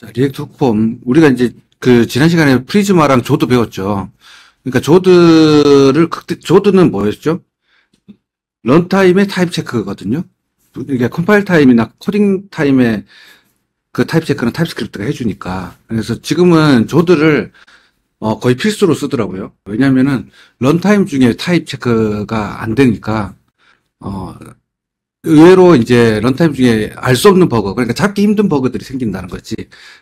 자, 리액트 폼 우리가 이제 그 지난 시간에 프리즈마랑 조드 배웠죠. 그러니까 조드는 뭐였죠? 런타임의 타입 체크거든요. 이게 컴파일 타임이나 코딩 타임의 그 타입 체크는 타입스크립트가 해주니까. 그래서 지금은 조드를 거의 필수로 쓰더라고요. 왜냐면은 런타임 중에 타입 체크가 안 되니까 어, 의외로 이제 런타임 중에 알 수 없는 버그, 그러니까 잡기 힘든 버그들이 생긴다는 거지.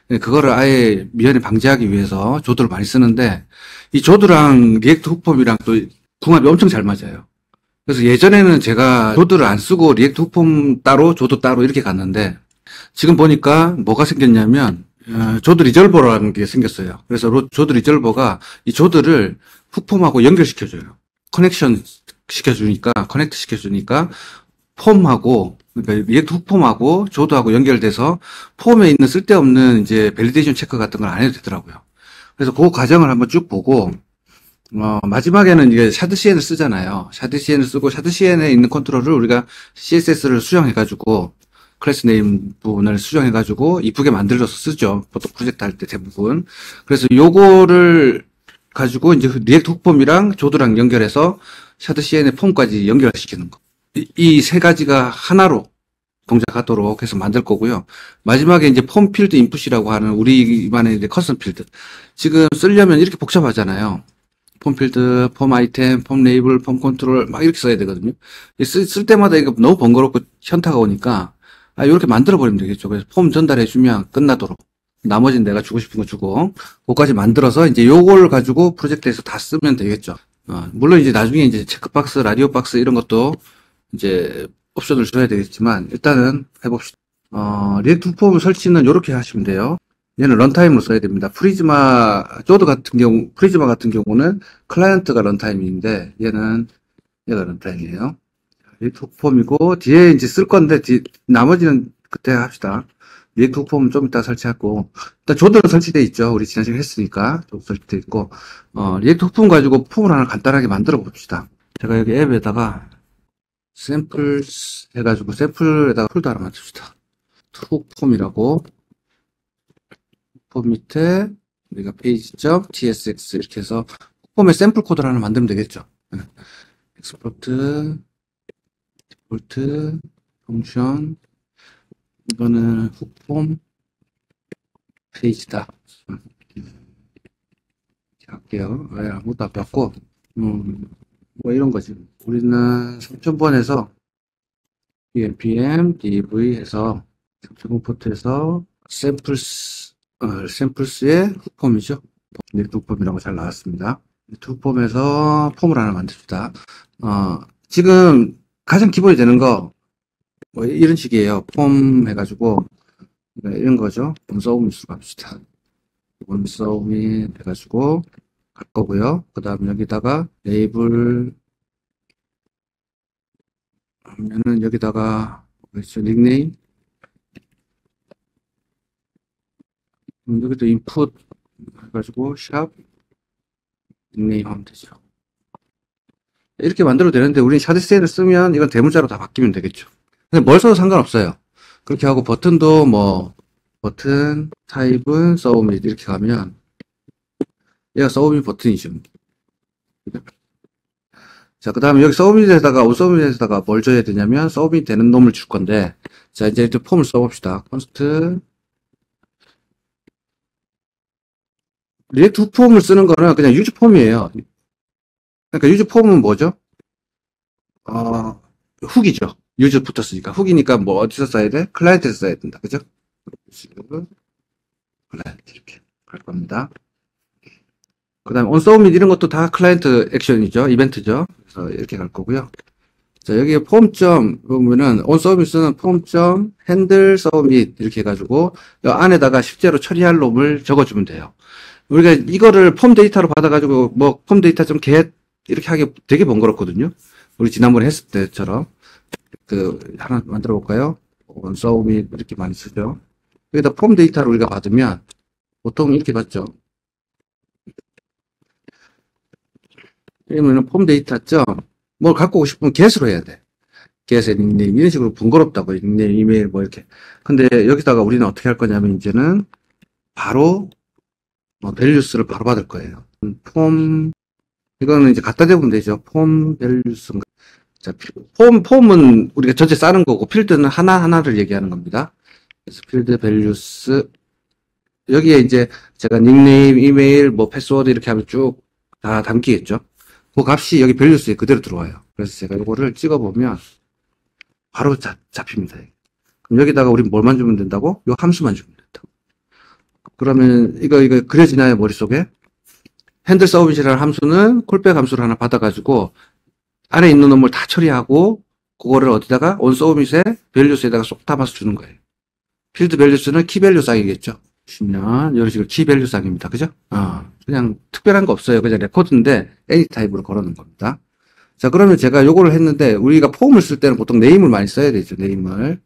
그거를 아예 미연에 방지하기 위해서 조드를 많이 쓰는데, 이 조드랑 리액트 훅폼이랑 또 궁합이 엄청 잘 맞아요. 그래서 예전에는 제가 조드를 안 쓰고 리액트 훅폼 따로, 조드 따로 이렇게 갔는데, 지금 보니까 뭐가 생겼냐면, 조드 리졸버라는 게 생겼어요. 그래서 조드 리졸버가 이 조드를 훅폼하고 연결시켜줘요. 커넥트 시켜주니까, 폼하고, 그러니까 리액트 훅폼하고 조드하고 연결돼서 폼에 있는 쓸데없는 이제 밸리데이션 체크 같은 걸 안 해도 되더라고요. 그래서 그 과정을 한번 쭉 보고, 마지막에는 이게 샤드CN을 쓰잖아요. 샤드CN을 쓰고 샤드CN에 있는 컨트롤을 우리가 CSS를 수정해가지고 클래스 네임 부분을 수정해가지고 이쁘게 만들어서 쓰죠. 보통 프로젝트 할 때 대부분. 그래서 요거를 가지고 이제 리액트 훅폼이랑 조드랑 연결해서 샤드CN의 폼까지 연결시키는 거. 이 세 가지가 하나로 동작하도록 해서 만들 거고요. 마지막에 이제 폼 필드 인풋이라고 하는 우리만의 이제 커스텀 필드. 지금 쓰려면 이렇게 복잡하잖아요. 폼 필드, 폼 아이템, 폼 레이블, 폼 컨트롤 막 이렇게 써야 되거든요. 쓸 때마다 이거 너무 번거롭고 현타가 오니까 이렇게 만들어 버리면 되겠죠. 그래서 폼 전달해 주면 끝나도록. 나머지는 내가 주고 싶은 거 주고 그거까지 만들어서 이제 요걸 가지고 프로젝트에서 다 쓰면 되겠죠. 물론 이제 나중에 이제 체크박스, 라디오 박스 이런 것도 이제 옵션을 줘야 되겠지만 일단은 해봅시다. 리액트 폼 설치는 이렇게 하시면 돼요. 얘는 런타임으로 써야 됩니다. 프리즈마 같은 경우는 클라이언트가 런타임인데 얘가 런타임이에요. 리액트 폼이고 뒤에 이제 쓸 건데 나머지는 그때 합시다. 리액트 폼은 좀 이따 설치하고 일단 조드는 설치되어 있죠. 우리 지난 시간에 했으니까 조드 설치되어 있고 리액트 폼 가지고 폼을 하나 간단하게 만들어 봅시다. 제가 여기 앱에다가 샘플 해가지고 샘플에다가 폴더 하나 만듭시다. 툭폼이라고 폼 밑에 우리가 page.tsx 이렇게 해서 폼에 샘플 코드를 하나 만들면 되겠죠. 엑스포트 디폴트 펑션 이거는 훅폼 페이지다. 이렇게 할게요. 아무것도 안 받고 뭐 이런 거지. 우리는 3000번에서 npm dev 해서 3000번 포트에서 샘플스의 훅폼이죠. 리액트 훅폼이라고 잘 나왔습니다. 리액트 훅폼에서 폼을 하나 만듭시다. 지금 가장 기본이 되는 거 뭐 이런 식이에요. 폼 해가지고 이런 거죠. 원서우밋으로 갑시다. 원서우밋 해가지고 갈 거고요. 그 다음 여기다가 레이블 하면은 여기다가 닉네임 여기도 인풋 해가지고 샵 닉네임 하면 되죠. 이렇게 만들어도 되는데 우리는 샤드CN을 쓰면 이건 대문자로 다 바뀌면 되겠죠. 근데 뭘 써도 상관없어요. 그렇게 하고 버튼도 뭐 버튼 타입은 서브밋 이렇게 가면 얘가 서브밋 버튼이죠. 자, 그 다음에 여기 온서브밋에다가 뭘 줘야 되냐면, 서브밋 되는 놈을 줄 건데, 자, 이제 폼을 써봅시다. 컨스트. 리액트 훅폼을 쓰는 거는 그냥 유즈 폼이에요. 그러니까 유즈 폼은 뭐죠? 훅이죠. 유즈 붙었으니까. 훅이니까 뭐 어디서 써야 돼? 클라이언트에서 써야 된다. 그죠? 클라이언트 이렇게 갈 겁니다. 그 다음에 온서브밋 이런 것도 다 클라이언트 액션이죠. 이벤트죠. 그래서 이렇게 갈 거고요. 자, 여기에 폼점 보면은 온서비스는 폼점 핸들 서밋 이렇게 해가지고 이 안에다가 실제로 처리할 놈을 적어주면 돼요. 우리가 이거를 폼 데이터로 받아가지고 뭐 폼 데이터 좀 get 이렇게 하기 되게 번거롭거든요. 우리 지난번에 했을 때처럼 하나 만들어 볼까요? 온서밋 이렇게 많이 쓰죠. 여기다 폼 데이터를 우리가 받으면 보통 이렇게 받죠. 그러면은 폼 데이터 점 뭘 갖고 오고 싶으면 get으로 해야 돼. get의 닉네임 이런 식으로 번거롭다고 닉네임 이메일 뭐 이렇게. 근데 여기다가 우리는 어떻게 할 거냐면 이제는 바로 밸류스를 바로 받을 거예요. 폼 이거는 이제 갖다 대보면 되죠. 폼 밸류스. 자, 폼은 우리가 전체 싸는 거고 필드는 하나하나를 얘기하는 겁니다. 그래서 필드 밸류스 여기에 이제 제가 닉네임, 이메일, 뭐 패스워드 이렇게 하면 쭉 다 담기겠죠. 그 값이 여기 밸류스에 그대로 들어와요. 그래서 제가 이거를 찍어보면 바로 잡힙니다. 그럼 여기다가 우리 뭘만 주면 된다고? 요 함수만 주면 된다고. 그러면 이거 그려지나요, 머릿속에? 핸들 서비스라는 함수는 콜백 함수를 하나 받아가지고 안에 있는 놈을 다 처리하고 그거를 어디다가 온 서비스에 밸류스에다가 쏙 담아서 주는 거예요. 필드 밸류스는 키 밸류 쌍이겠죠. 보시면 이런 식으로 키 밸류 쌍입니다. 그죠? 그냥 특별한 거 없어요. 그냥 레코드인데 애니 타입으로 걸어놓은 겁니다. 자, 그러면 제가 요거를 했는데 우리가 폼을 쓸 때는 보통 네임을 많이 써야 되죠. 네임을.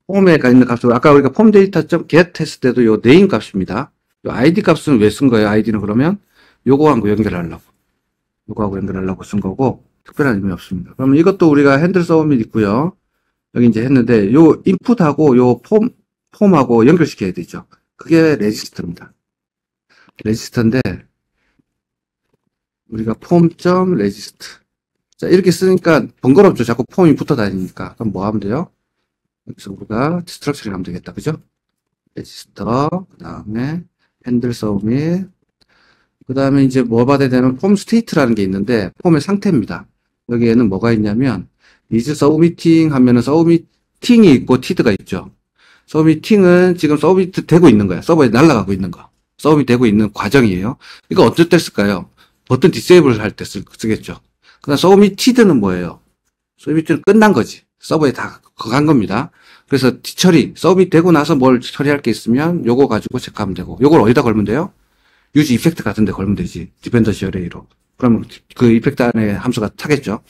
폼에 있는 값으로 아까 우리가 폼 데이터.get 했을 때도 요 네임 값입니다. 요 id 값은 왜 쓴 거예요? id는 그러면 요거하고 연결하려고. 요거하고 연결하려고 쓴 거고 특별한 의미 없습니다. 그러면 이것도 우리가 핸들 서브밋 있고요. 여기 이제 했는데 요 인풋하고 요 폼하고 연결시켜야 되죠. 그게 레지스터입니다. 레지스터인데 우리가 폼.레지스터 자 이렇게 쓰니까 번거롭죠. 자꾸 폼이 붙어 다니니까. 그럼 뭐 하면 돼요? 여기서 우리가 스트럭처를 하면 되겠다. 그죠? 레지스터 그 다음에 핸들 서브밋 그 다음에 이제 뭐 받아야 되는 폼 스테이트라는 게 있는데 폼의 상태입니다. 여기에는 뭐가 있냐면 이제 서브미팅 하면은 서브미팅이 있고 티드가 있죠. 서브미팅은 지금 서브미트 되고 있는 거야. 서버에 날아가고 있는 거. 서브밋 되고 있는 과정이에요. 이거 어떨 때 쓸까요? 버튼 디세이블 할 때 쓰겠죠. 그 다음 서브미티드는 뭐예요? 서브미트는 끝난 거지. 서버에 다 간 겁니다. 그래서 뒤처리, 서브밋 되고 나서 뭘 처리할 게 있으면 요거 가지고 체크하면 되고 요걸 어디다 걸면 돼요? 유지 이펙트 같은 데 걸면 되지. 디펜던시 어레이로. 그러면 그 이펙트 안에 함수가 타겠죠.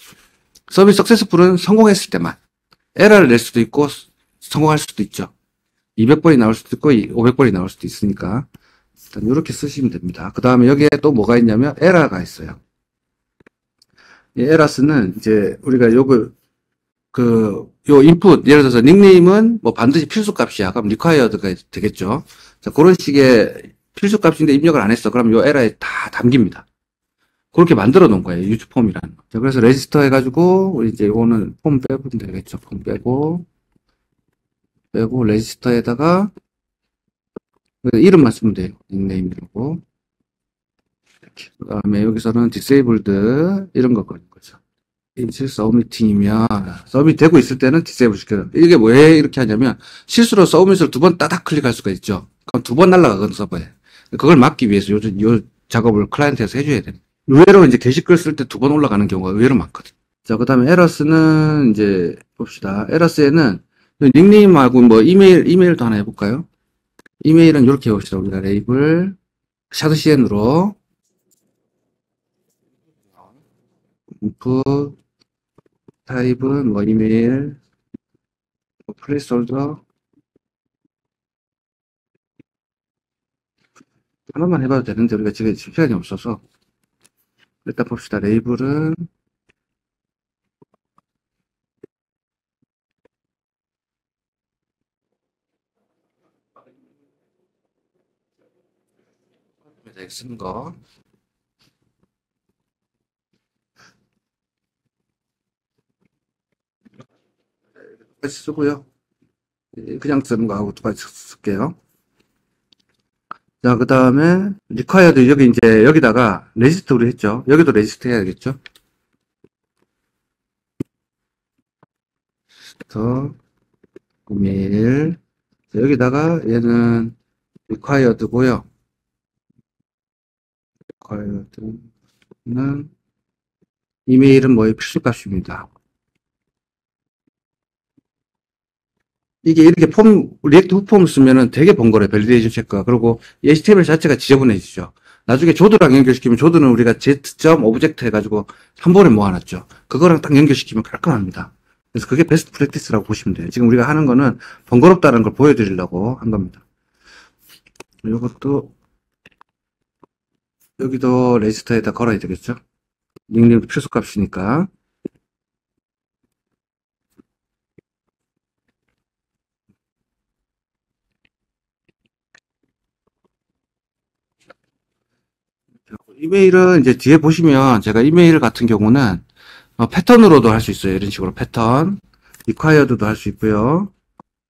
서비스 석세스풀은 성공했을 때만. 에러를 낼 수도 있고 성공할 수도 있죠. 200번이 나올 수도 있고 500번이 나올 수도 있으니까 일단 이렇게 쓰시면 됩니다. 그 다음에 여기에 또 뭐가 있냐면 에러가 있어요. 이 에러스는 이제 우리가 요 인풋 예를 들어서 닉네임은 뭐 반드시 필수 값이야. 그럼 required가 되겠죠. 자, 그런 식의 필수 값인데 입력을 안 했어. 그럼 요 에러에 다 담깁니다. 그렇게 만들어 놓은 거예요. 유즈 폼이라는 거. 자, 그래서 레지스터 해가지고, 우리 이제 이거는 폼 빼면 되겠죠. 폼 빼고, 레지스터에다가, 이름만 쓰면 돼요. 닉네임이라고. 이렇게. 그 다음에 여기서는 디세이블드, 이런 거 거는 거죠. 이제 서브미팅이면, 서브밋 되고 있을 때는 디세이블 시켜요. 이게 왜 이렇게 하냐면, 실수로 서브밋을 두 번 따닥 클릭할 수가 있죠. 그럼 두 번 날아가거든, 서버에. 그걸 막기 위해서 요 작업을 클라이언트에서 해줘야 됩니다. 의외로 이제 게시글 쓸 때 두 번 올라가는 경우가 의외로 많거든. 자, 그 다음에 에러스는 이제 봅시다. 에러스에는 닉네임하고 뭐 이메일도 하나 해볼까요? 이메일은 이렇게 해봅시다. 우리가 레이블, 샤드CN으로, 인풋, 타입은 뭐 이메일, 뭐 플레이스홀더, 하나만 해봐도 되는데 우리가 지금 시간이 없어서 일단 봅시다. 레이블은 쓴 거. 똑같이 쓰고요. 그냥 쓰는 거하고 똑같이 쓸게요. 자, 그 다음에 required 여기 이제 여기다가 레지스터 우리 했죠. 여기도 레지스터 해야겠죠. 더 이메일 여기다가 얘는 required고요. required는 이메일은 뭐의 필수값입니다. 이게 이렇게 리액트 훅폼 쓰면은 되게 번거로워요. 밸리데이션 체크가. 그리고 HTML 자체가 지저분해지죠. 나중에 조드랑 연결시키면 조드는 우리가 z.object 해가지고 한 번에 모아놨죠. 그거랑 딱 연결시키면 깔끔합니다. 그래서 그게 베스트 프랙티스라고 보시면 돼요. 지금 우리가 하는 거는 번거롭다는 걸 보여드리려고 한 겁니다. 이것도 여기도 레지스터에다 걸어야 되겠죠. 닉네임 필수값이니까. 이메일은 이제 뒤에 보시면 제가 이메일 같은 경우는 패턴으로도 할 수 있어요. 이런 식으로 패턴, required도 할 수 있고요.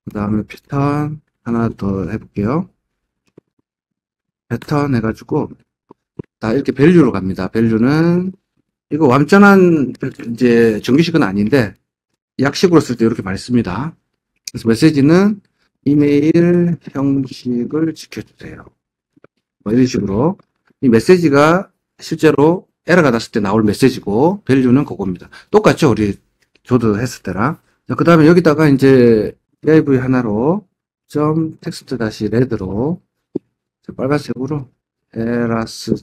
그 다음에 패턴 하나 더 해볼게요. 패턴 해가지고 다 이렇게 밸류로 갑니다. 밸류는 이거 완전한 이제 정규식은 아닌데 약식으로 쓸 때 이렇게 많이 씁니다. 그래서 메시지는 이메일 형식을 지켜주세요. 뭐 이런 식으로 이 메시지가 실제로 에러가 났을 때 나올 메시지고 밸류는 그겁니다. 똑같죠? 우리 조드 했을 때랑. 그 다음에 여기다가 이제 div 하나로 점 텍스트 다시 레드로 빨간색으로 에라스에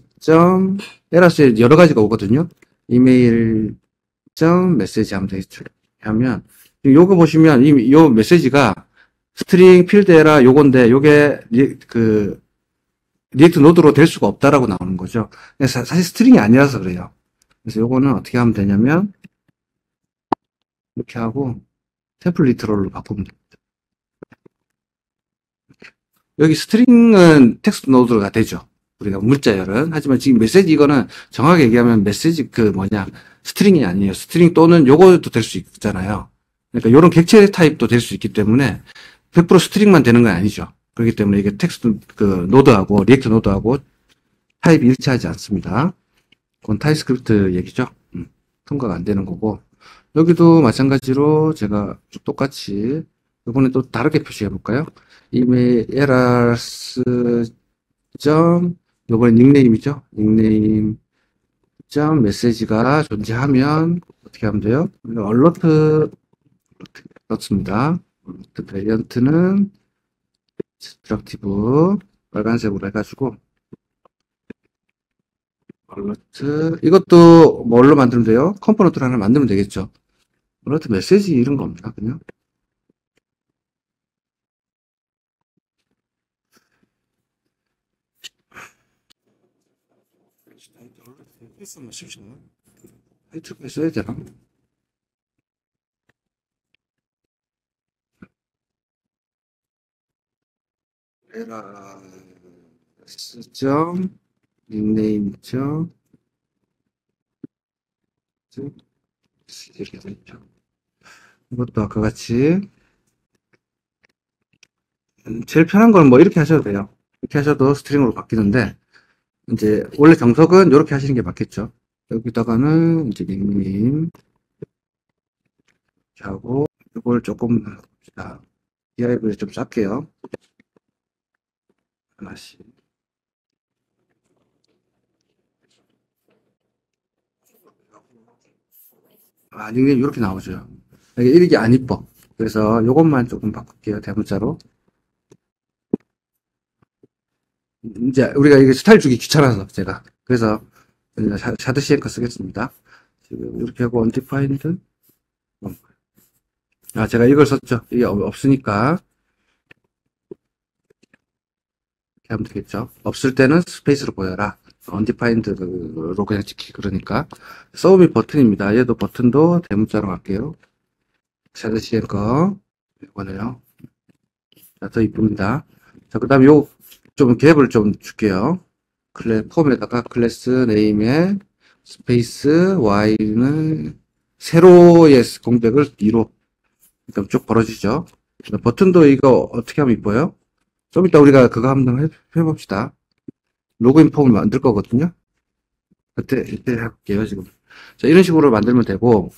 여러 가지가 오거든요. 이메일 점 메시지 하면 되겠죠. 하면 요거 보시면 요 메시지가 스트링 필드 에라 요건데 요게 그 리액트 노드로 될 수가 없다라고 나오는 거죠. 사실 스트링이 아니라서 그래요. 그래서 요거는 어떻게 하면 되냐면 이렇게 하고 템플 리트럴로 바꾸면 됩니다. 여기 스트링은 텍스트 노드가 되죠. 우리가 문자열은. 하지만 지금 메시지 이거는 정확하게 얘기하면 메시지 스트링이 아니에요. 스트링 또는 요것도 될 수 있잖아요. 그러니까 요런 객체 타입도 될 수 있기 때문에 100% 스트링만 되는 건 아니죠. 그렇기 때문에 이게 텍스트 노드하고 리액트 노드하고 타입이 일치하지 않습니다. 그건 타입스크립트 얘기죠. 통과가 안 되는 거고. 여기도 마찬가지로 제가 똑같이 이번에 또 다르게 표시해 볼까요? 이메일 에라스 점 요번에 닉네임이죠. 닉네임 점 메시지가 존재하면 어떻게 하면 돼요? 얼러트 넣습니다. 얼러트 베리언트는 디스트럭티브 빨간색으로 해가지고 얼러트 이것도 뭘로 만들면 돼요? 컴포넌트를 하나 만들면 되겠죠. 얼러트 메시지 이런 겁니다. 그냥 타이틀 써야 되나? 에라스 점 닉네임 점 이렇게 되죠. 이것도 아까 같이 제일 편한 건 뭐 이렇게 하셔도 돼요. 이렇게 하셔도 스트링으로 바뀌는데 이제 원래 정석은 이렇게 하시는 게 맞겠죠. 여기다가는 이제 닉네임 하고 이걸 조금 봅시다. div를 좀 짤게요. 하나씩. 닉네임 이렇게 나오죠. 이게 안 이뻐. 그래서 이것만 조금 바꿀게요. 대문자로. 이제 우리가 이게 스타일 주기 귀찮아서 제가 그래서 샤드 시앵커 쓰겠습니다. 지금 이렇게 하고 undefined 제가 이걸 썼죠. 이게 없으니까 이렇게 하면 되겠죠. 없을 때는 스페이스로 보여라. undefined로 그냥 찍기 그러니까 써움이 버튼입니다. 얘도 버튼도 대문자로 갈게요. 샤드 시앵커 이거네요. 자, 더 이쁩니다. 자, 그 다음에 요 좀 갭을 좀 줄게요. 폼에다가 클래스 네임에 스페이스 y는 세로의 공백을 2로 그러니까 쭉 벌어지죠. 버튼도 이거 어떻게 하면 이뻐요? 좀 이따 우리가 그거 한번 해봅시다. 로그인 폼을 만들 거거든요. 이때 할게요 지금. 자, 이런 식으로 만들면 되고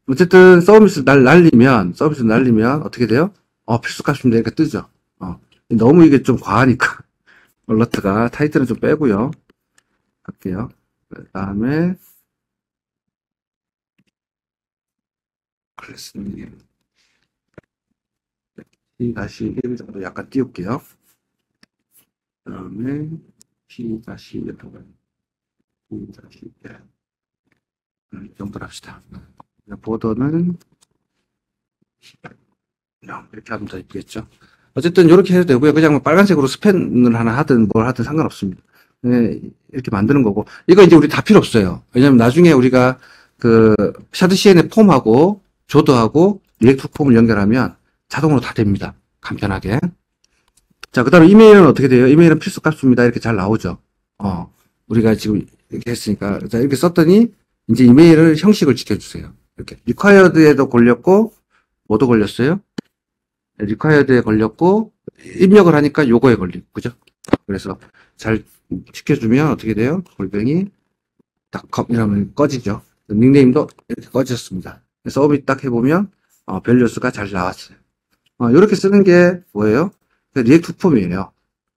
어쨌든 서비스 날리면 어떻게 돼요? 필수값입니다. 이렇게 뜨죠. 너무 이게 좀 과하니까 얼러트가 타이틀은 좀 빼고요. 할게요. 그 다음에 클래스님 P-1 정도 약간 띄울게요. 그 다음에 P-1 P-1 이 정도로 합시다. 보더는 이렇게 하면 더 있겠죠. 어쨌든 이렇게 해도 되고요. 그냥 빨간색으로 스팬을 하나 하든 뭘 하든 상관없습니다. 네, 이렇게 만드는 거고 이거 이제 우리 다 필요 없어요. 왜냐면 나중에 우리가 그 샤드 CN의 폼하고 조드하고 리액트 폼을 연결하면 자동으로 다 됩니다. 간편하게. 자, 그 다음에 이메일은 어떻게 돼요? 이메일은 필수 값입니다. 이렇게 잘 나오죠. 우리가 지금 이렇게 했으니까. 자, 이렇게 썼더니, 이제 이메일을 형식을 지켜주세요. 이렇게. required에도 걸렸고, 뭐도 걸렸어요? required에 걸렸고, 입력을 하니까 요거에 걸리고, 그죠? 그래서 잘 지켜주면 어떻게 돼요? 골뱅이 닷컴 이러면 꺼지죠. 닉네임도 이렇게 꺼졌습니다. 서밋 딱 해보면, 밸류스가 잘 나왔어요. 이렇게 쓰는 게 뭐예요? 리액트 폼이에요.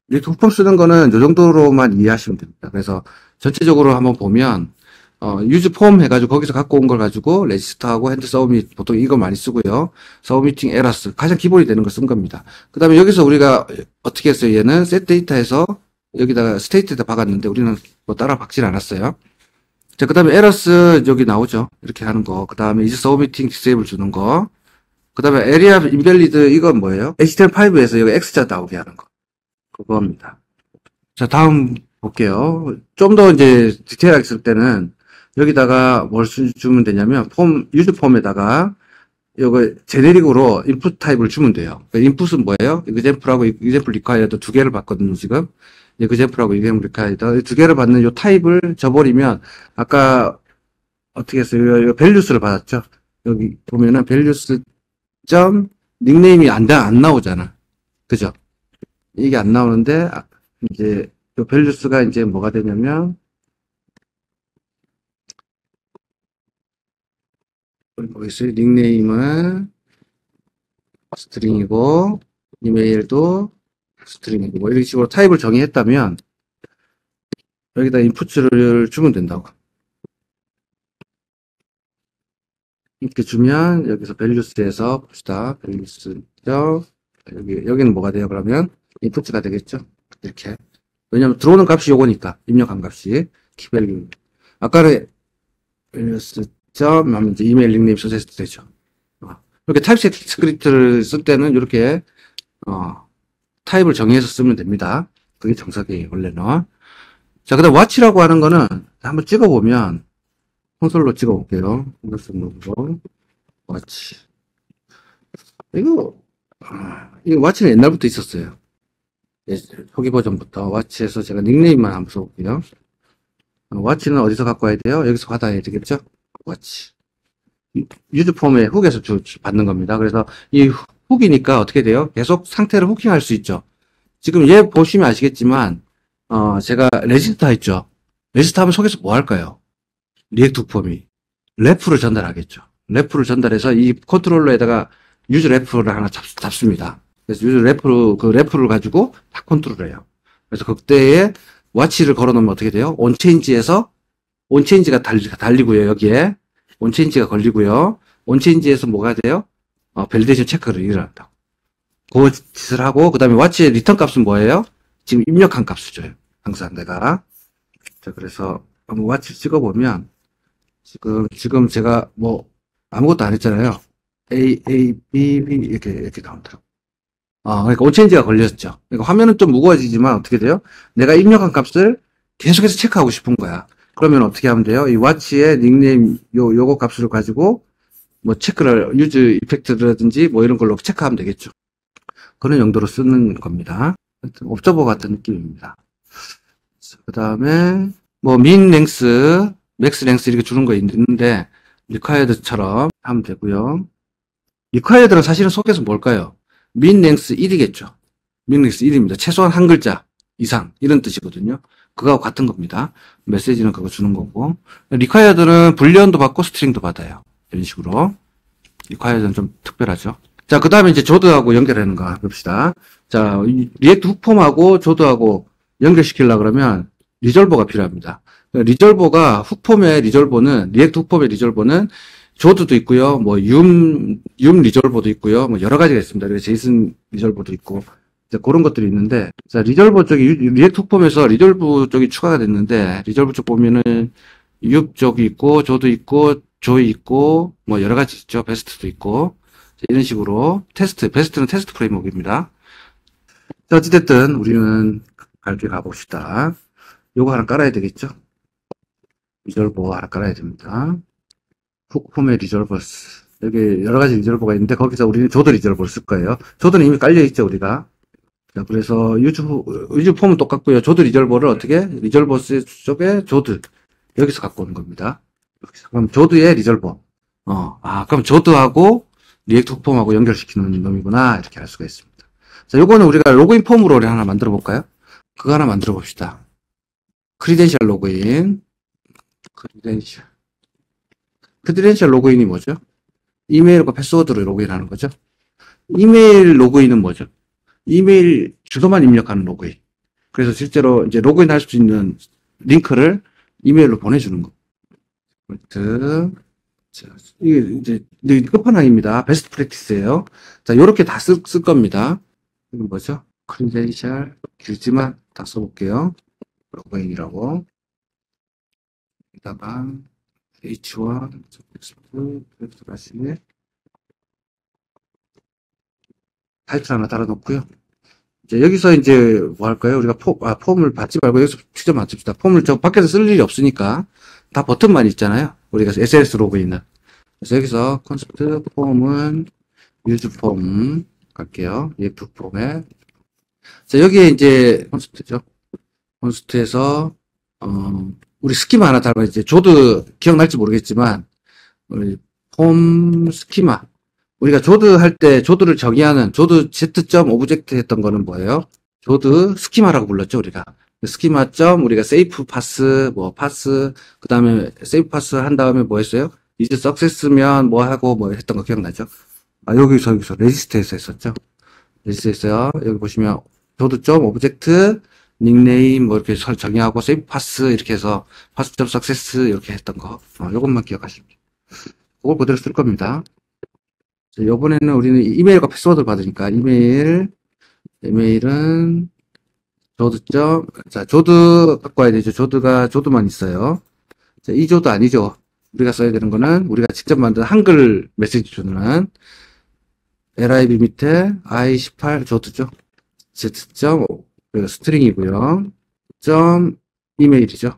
리액트 폼 쓰는 거는 이 정도로만 이해하시면 됩니다. 그래서 전체적으로 한번 보면, 유즈 폼 해가지고 거기서 갖고 온 걸 가지고 레지스터하고 핸드 서브밋 보통 이거 많이 쓰고요. 서브미팅 에러스 가장 기본이 되는 걸 쓴 겁니다. 그 다음에 여기서 우리가 어떻게 했어요? 얘는 셋 데이터에서 여기다가 스테이트에다 박았는데 우리는 뭐 따라 박진 않았어요. 자, 그 다음에 에러스 여기 나오죠. 이렇게 하는 거. 그 다음에 이제 서브미팅 디세이블 주는 거. 그 다음에 에리아 인밸리드 이건 뭐예요? HTML5에서 여기 X자 나오게 하는 거. 그거입니다. 자, 다음 볼게요. 좀 더 이제 디테일하게 쓸 때는 여기다가 뭘 주면 되냐면 유즈 폼에다가 이거 제네릭으로 인풋 타입을 주면 돼요. 그러니까 인풋은 뭐예요? example하고 example required 두 개를 받거든요, 지금. example하고 example required 두 개를 받는 요 타입을 줘버리면 아까 어떻게 했어요? 요 values를 받았죠. 여기 보면은 values 점 닉네임이 안 나오잖아. 그죠? 이게 안 나오는데 이제 요 values가 이제 뭐가 되냐면 보이세요? 닉네임은 스트링이고 이메일도 스트링이고 뭐 이런 식으로 타입을 정의했다면 여기다 인풋을 주면 된다고. 이렇게 주면 여기서 values에서 봅시다. values 여기는 뭐가 돼요? 그러면 인풋가 되겠죠? 이렇게. 왜냐면 들어오는 값이 요거니까 입력한 값이 키밸류. 아까는 values 하면 이제 이메일 닉네임 써서 되죠. 이렇게 타입셋 스크립트를 쓸 때는 이렇게 타입을 정의해서 쓰면 됩니다. 그게 정석이에요, 원래는. 자, 그 다음 watch라고 하는 거는 한번 찍어보면 콘솔로 찍어볼게요. 콘솔로 watch. 이거 watch는 옛날부터 있었어요. 초기 버전부터 watch에서 제가 닉네임만 한번 써볼게요. watch는 어디서 갖고 와야 돼요? 여기서 받아야 되겠죠? watch. 유즈 폼의 훅에서 받는 겁니다. 그래서 이 훅이니까 어떻게 돼요? 계속 상태를 후킹할 수 있죠. 지금 얘 보시면 아시겠지만 제가 레지스터 했죠. 레지스터 하면 속에서 뭐 할까요? 리액트 폼이 레프를 전달하겠죠. 레프를 전달해서 이 컨트롤러에다가 유즈 레프를 하나 잡습니다. 그래서 유즈 레프를 가지고 다 컨트롤해요. 그래서 그때에 와치를 걸어놓으면 어떻게 돼요? 온체인지에서 온체인지가 달리고요. 여기에 온체인지가 걸리고요. 온체인지에서 뭐가 돼요? 밸리데이션 체크를 일어난다고. 그 짓을 하고 그 다음에 와치의 리턴 값은 뭐예요? 지금 입력한 값을 줘요. 항상 내가. 자, 그래서 한번 와치 찍어보면 지금 제가 뭐 아무것도 안 했잖아요. A, B, B 이렇게 나오더라고. 그러니까 온체인지가 걸렸죠. 그러니까 화면은 좀 무거워지지만 어떻게 돼요? 내가 입력한 값을 계속해서 체크하고 싶은 거야. 그러면 어떻게 하면 돼요? 이 와치의 닉네임 요거 값을 가지고 뭐 체크를 유즈 이펙트라든지 뭐 이런 걸로 체크하면 되겠죠. 그런 용도로 쓰는 겁니다. 옵저버 같은 느낌입니다. 그 다음에 뭐 min 랭스, max 랭스 이렇게 주는 거 있는데 required처럼 하면 되고요. required는 사실은 속에서 뭘까요? min 랭스 1이겠죠. min 랭스 1입니다. 최소한 한 글자 이상 이런 뜻이거든요. 그거하고 같은 겁니다. 메시지는 그거 주는 거고 required는 불리언도 받고 스트링도 받아요. 이런 식으로 required는 좀 특별하죠. 자, 그 다음에 이제 조드하고 연결하는 거 봅시다. 자, 리액트 훅폼하고 조드하고 연결시키려고 그러면 리졸버가 필요합니다. 리졸버가 훅폼의 리졸버는 리액트 훅폼의 리졸버는 조드도 있고요. 뭐 리졸버도 있고요. 뭐 여러 가지가 있습니다. 그래서 제이슨 리졸버도 있고 그런 것들이 있는데 자, 리졸버 쪽이 리액트 훅폼에서 리졸브 쪽이 추가가 됐는데 리졸브 쪽 보면은 쪽이 있고 조도 있고 조이 있고 뭐 여러 가지 있죠. 베스트도 있고 이런 식으로 베스트는 테스트 프레임워크입니다. 자, 어찌됐든 우리는 갈게 가봅시다. 요거 하나 깔아야 되겠죠? 리졸버 하나 깔아야 됩니다. 훅폼의 리졸버스. 여기 여러 가지 리졸버가 있는데 거기서 우리는 조드 리졸버를 쓸 거예요. 조드는 이미 깔려 있죠, 우리가. 자, 그래서 유즈 폼은 똑같고요. 조드 리졸버를 어떻게? 리졸버스 쪽에 조드. 여기서 갖고 오는 겁니다. 여기서. 그럼 조드의 리졸버. 그럼 조드하고 리액트 폼하고 연결시키는 놈이구나. 이렇게 알 수가 있습니다. 자, 요거는 우리가 로그인 폼으로 하나 만들어 볼까요? 그거 하나 만들어 봅시다. 크리덴셜 로그인. 크리덴셜 로그인이 뭐죠? 이메일과 패스워드로 로그인하는 거죠. 이메일 로그인은 뭐죠? 이메일 주소만 입력하는 로그인. 그래서 실제로 이제 로그인 할 수 있는 링크를 이메일로 보내주는 거. 자, 이게 이제 끝판왕입니다. 베스트 프랙티스예요. 자, 요렇게 다 쓸 겁니다. 이건 뭐죠? 크리덴셜 길지만 다 써볼게요. 로그인이라고. 여기다가 H와 텍스트 다시 타이틀 하나 달아놓고요. 이제 여기서 이제 뭐 할까요? 우리가 폼을 받지 말고 여기서 직접 맞춥시다. 폼을 저 밖에서 쓸 일이 없으니까 다 버튼만 있잖아요. 우리가 SNS 로그인은. 그래서 여기서 콘셉트 폼은 유즈 폼 갈게요. 리액트 폼에. 자, 여기에 이제 콘셉트죠. 콘셉트에서 우리 스키마 하나 달아 이제 조드 기억날지 모르겠지만 우리 폼 스키마 우리가 조드 할 때 조드를 정의하는 조드 z.오브젝트 했던 거는 뭐예요? 조드 스키마라고 불렀죠 우리가. 스키마 점 우리가 세이프 파스 뭐 파스 그 다음에 세이프 파스 한 다음에 뭐 했어요? 이제 석세스면 뭐 하고 뭐 했던 거 기억나죠? 여기서 레지스트에서 했었죠. 레지스트에서요. 여기 보시면 조드 점 오브젝트 닉네임 뭐 이렇게 정의하고 세이프 파스 이렇게 해서 파스 점 석세스 이렇게 했던 거. 요것만 기억하시면 돼요. 그걸 그대로 쓸 겁니다. 자, 요번에는 우리는 이메일과 패스워드를 받으니까 이메일은 조드 갖고 와야 되죠. 조드만 있어요. 자, 이 조드 아니죠. 우리가 써야 되는 거는 우리가 직접 만든 한글 메시지 주는 lib 밑에 i18 조드죠. z. 스트링이고요. 이메일이죠.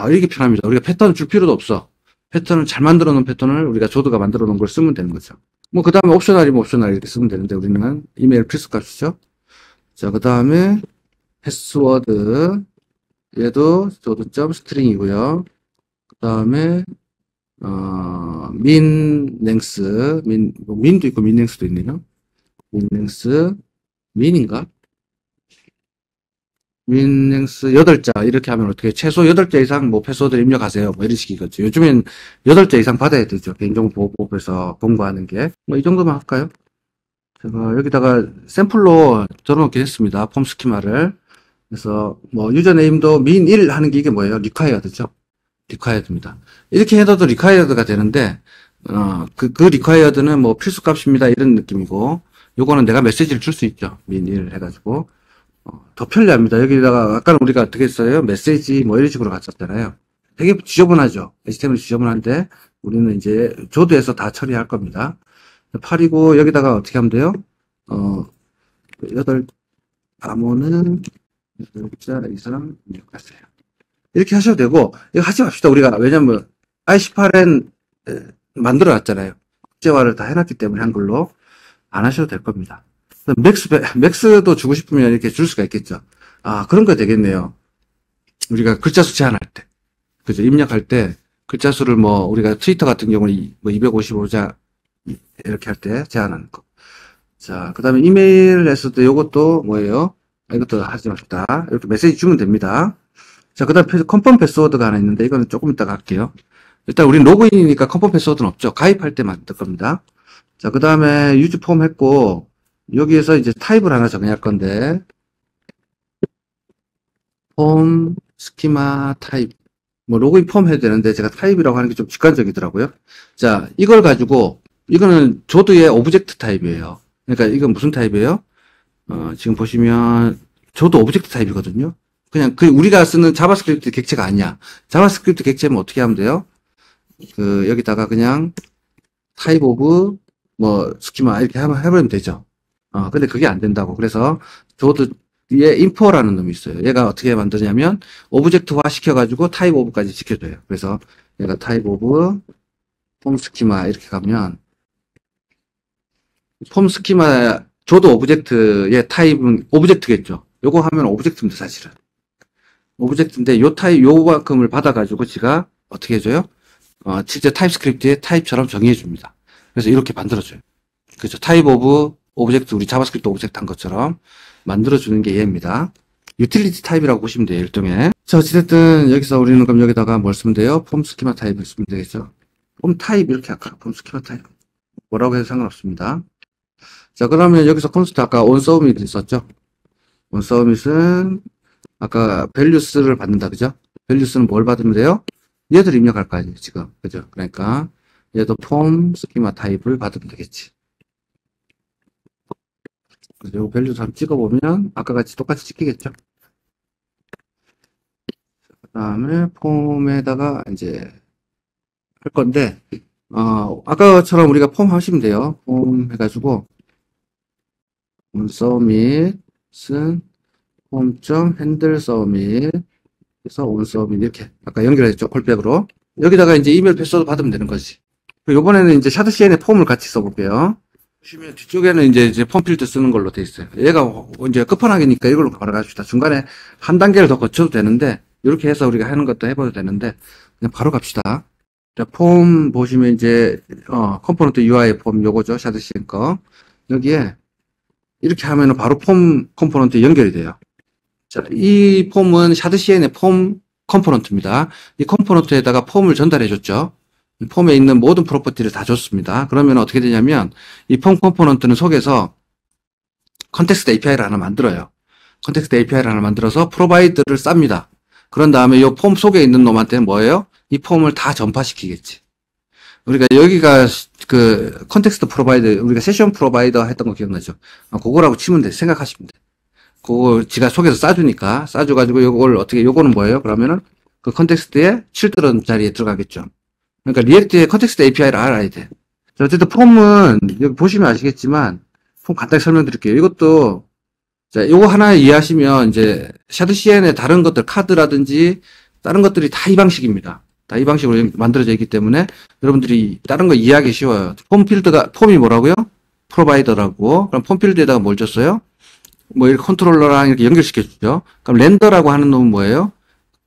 이렇게 편합니다. 우리가 패턴 줄 필요도 없어. 패턴을 잘 만들어 놓은 패턴을 우리가 조드가 만들어 놓은 걸 쓰면 되는 거죠. 뭐, 그 다음에 옵셔널이면 옵셔널 이렇게 쓰면 되는데, 우리는 이메일 필수 값이죠. 자, 그 다음에 패스워드. 얘도 조드 스트링이고요. 그 다음에, 민도 있고 민랭스도 있네요. 민인가? 민랭스 8자 이렇게 하면 어떻게 최소 8자 이상 뭐 패스워드를 입력하세요 뭐 이런 식이겠죠. 요즘엔 8자 이상 받아야 되죠. 개인정보보호법에서 공부하는 게 뭐 이 정도만 할까요? 제가 여기다가 샘플로 적어놓긴 했습니다. 폼 스키마를. 그래서 뭐 유저네임도 min1 하는 게 이게 뭐예요? required죠. required입니다. 이렇게 해둬도 required가 되는데 그 required는 뭐 필수 값입니다 이런 느낌이고 요거는 내가 메시지를 줄 수 있죠. min1 해가지고 더 편리합니다. 여기다가 아까는 우리가 어떻게 했어요? 메시지 뭐 이런 식으로 갔었잖아요. 되게 지저분하죠. HTML 지저분한데 우리는 이제 조드에서 다 처리할 겁니다. 8이고 여기다가 어떻게 하면 돼요? 암호는 8자 이상 입력하세요. 이렇게 하셔도 되고 이거 하지 맙시다. 우리가 왜냐면 i18n 만들어 놨잖아요. 국제화를 다 해놨기 때문에 한글로 안 하셔도 될 겁니다. 맥스도 주고 싶으면 이렇게 줄 수가 있겠죠. 그런 거 되겠네요. 우리가 글자 수 제한할 때. 그죠? 입력할 때, 글자 수를 뭐, 우리가 트위터 같은 경우는 뭐 255자, 이렇게 할 때 제한하는 거. 자, 그 다음에 이메일에서도 요것도 뭐예요? 이것도 하지 맙시다. 이렇게 메시지 주면 됩니다. 자, 그 다음에 컨펌 패스워드가 하나 있는데, 이거는 조금 이따가 할게요. 일단 우린 로그인이니까 컨펌 패스워드는 없죠. 가입할 때만 뜰 겁니다. 자, 그 다음에 유즈 폼 했고, 여기에서 이제 타입을 하나 정의할 건데, 폼, 스키마, 타입. 뭐, 로그인 폼 해야 되는데, 제가 타입이라고 하는 게 좀 직관적이더라고요. 자, 이걸 가지고, 이거는 조드의 오브젝트 타입이에요. 그러니까 이건 무슨 타입이에요? 지금 보시면, 조드 오브젝트 타입이거든요. 그냥 우리가 쓰는 자바스크립트 객체가 아니야. 자바스크립트 객체면 어떻게 하면 돼요? 여기다가 그냥 타입 오브, 뭐, 스키마 이렇게 해버리면 되죠. 근데 그게 안 된다고. 그래서 조드에 인포라는 놈이 있어요. 얘가 어떻게 만드냐면 오브젝트화 시켜가지고 타입 오브까지 지켜줘요. 그래서 얘가 타입 오브 폼 스키마 이렇게 가면 폼 스키마 조드 오브젝트의 타입은 오브젝트겠죠. 요거 하면 오브젝트입니다, 사실은. 오브젝트인데 요 타입 요만큼을 받아가지고 지가 어떻게 해줘요? 실제 타입스크립트의 타입처럼 정의해 줍니다. 그래서 이렇게 만들어줘요. 그죠? 타입 오브 오브젝트, 우리 자바스크립트 오브젝트 한 것처럼 만들어주는 게 얘입니다. 유틸리티 타입이라고 보시면 돼요, 일종의. 자, 어찌됐든, 여기서 우리는 그럼 여기다가 뭘 쓰면 돼요? 폼 스키마 타입을 쓰면 되겠죠? 폼 타입, 이렇게 할까? 폼 스키마 타입. 뭐라고 해도 상관없습니다. 자, 그러면 여기서 콘스트 아까 onSubmit 있었죠? onSubmit은 아까 values를 받는다, 그죠? values는 뭘 받으면 돼요? 얘들 입력할 거 아니에요, 지금. 그죠? 그러니까, 얘도 폼 스키마 타입을 받으면 되겠지. 그래서 요 values 한번 찍어보면, 아까 같이 똑같이 찍히겠죠? 그 다음에 폼에다가 이제 할 건데, 아까처럼 우리가 폼 하시면 돼요. 폼 해가지고, onSubmit은 폼.handleSubmit 그래서 onSubmit 이렇게 아까 연결했죠, 콜백으로. 여기다가 이제 이메일 패스워드 받으면 되는 거지. 요번에는 이제 샤드CN의 폼을 같이 써볼게요. 보시면 뒤쪽에는 이제 폼 필드 쓰는 걸로 돼 있어요. 얘가 이제 끝판왕이니까 이걸로 바로 갑시다. 중간에 한 단계를 더 거쳐도 되는데, 이렇게 해서 우리가 하는 것도 해봐도 되는데, 그냥 바로 갑시다. 자, 폼 보시면 이제, 컴포넌트 UI 폼 요거죠. 샤드CN 거. 여기에 이렇게 하면은 바로 폼 컴포넌트 연결이 돼요. 자, 이 폼은 샤드CN의 폼 컴포넌트입니다. 이 컴포넌트에다가 폼을 전달해줬죠. 이 폼에 있는 모든 프로퍼티를 다 줬습니다. 그러면 어떻게 되냐면 이 폼 컴포넌트는 속에서 컨텍스트 API를 하나 만들어요. 컨텍스트 API를 하나 만들어서 프로바이드를 쌉니다. 그런 다음에 이 폼 속에 있는 놈한테는 뭐예요? 이 폼을 다 전파시키겠지. 우리가 여기가 그 컨텍스트 프로바이더, 우리가 세션 프로바이더 했던 거 기억나죠? 그거라고 치면 돼. 생각하시면 돼. 그거 지가 속에서 싸주니까 싸줘가지고 요걸 어떻게, 요거는 뭐예요? 그러면은 그 컨텍스트에 칠드런 자리에 들어가겠죠. 그러니까 리액트의 컨텍스트 API를 알아야 돼. 자, 어쨌든 폼은 여기 보시면 아시겠지만 폼 간단히 설명드릴게요. 이것도 자, 요거 하나 이해하시면 이제 샤드CN의 다른 것들 카드라든지 다른 것들이 다 이 방식입니다. 다 이 방식으로 만들어져 있기 때문에 여러분들이 다른 거 이해하기 쉬워요. 폼 필드가 폼이 뭐라고요? 프로바이더라고. 그럼 폼 필드에다가 뭘 줬어요? 뭐 이렇게 컨트롤러랑 이렇게 연결시켜 주죠. 그럼 렌더라고 하는 놈은 뭐예요?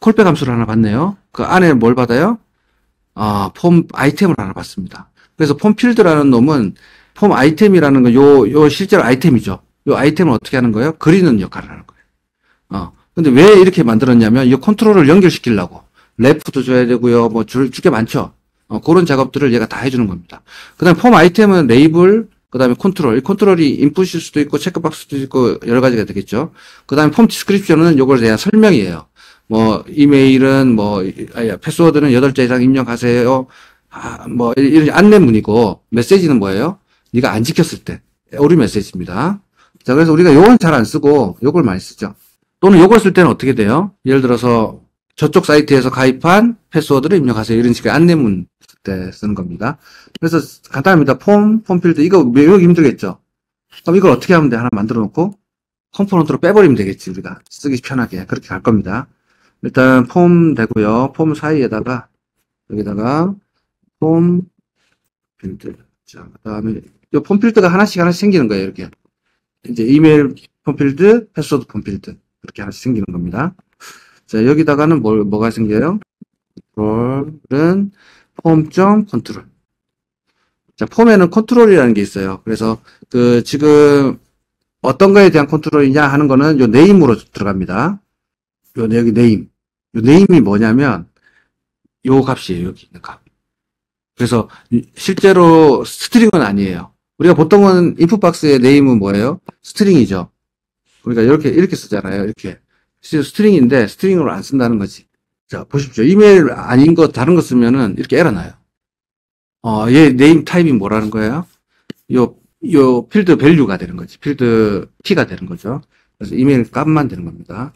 콜백 함수를 하나 받네요. 그 안에 뭘 받아요? 폼 아이템을 하나 받습니다. 그래서 폼 필드라는 놈은 폼 아이템이라는 거, 요 실제로 아이템이죠. 요 아이템을 어떻게 하는 거예요? 그리는 역할을 하는 거예요. 근데 왜 이렇게 만들었냐면 이 컨트롤을 연결시키려고. 레프도 줘야 되고요. 뭐 줄 게 많죠. 그런 작업들을 얘가 다 해주는 겁니다. 그 다음에 폼 아이템은 레이블, 그 다음에 컨트롤. 이 컨트롤이 인풋일 수도 있고, 체크박스도 있고, 여러 가지가 되겠죠. 그 다음에 폼 디스크립션은 요걸 대한 설명이에요. 뭐, 이메일은 패스워드는 8자 이상 입력하세요. 뭐, 이런 안내문이고, 메시지는 뭐예요? 네가 안 지켰을 때. 오류 메시지입니다. 자, 그래서 우리가 요건 잘 안 쓰고, 요걸 많이 쓰죠. 또는 요걸 쓸 때는 어떻게 돼요? 예를 들어서, 저쪽 사이트에서 가입한 패스워드를 입력하세요. 이런 식의 안내문 쓸 때 쓰는 겁니다. 그래서 간단합니다. 폼 필드. 이거 외우기 힘들겠죠? 그럼 이걸 어떻게 하면 돼? 하나 만들어 놓고, 컴포넌트로 빼버리면 되겠지. 우리가 쓰기 편하게. 그렇게 갈 겁니다. 일단 폼 되고요. 폼 사이에다가, 여기다가, 폼 필드. 자, 그 다음에, 이 폼 필드가 하나씩 생기는 거예요. 이렇게. 이제 이메일 폼 필드, 패스워드 폼 필드. 그렇게 하나씩 생기는 겁니다. 자, 여기다가는 뭐가 생겨요? 컨트롤은 폼.컨트롤. 자, 폼에는 컨트롤이라는 게 있어요. 그래서 지금 어떤 거에 대한 컨트롤이냐 하는 거는 요 네임으로 들어갑니다. 여기 네임. 요 네임이 뭐냐면 요 값이에요. 여기 있는 값. 그래서 실제로 스트링은 아니에요. 우리가 보통은 인풋 박스의 네임은 뭐예요? 스트링이죠. 우리가 이렇게 쓰잖아요. 이렇게. 스트링인데 스트링으로 안 쓴다는 거지. 자, 보십시오. 이메일 아닌 거 다른 거 쓰면은 이렇게 에러 나요. 얘 네임 타입이 뭐라는 거예요? 요 필드 밸류가 되는 거지. 필드 키가 되는 거죠. 그래서 이메일 값만 되는 겁니다.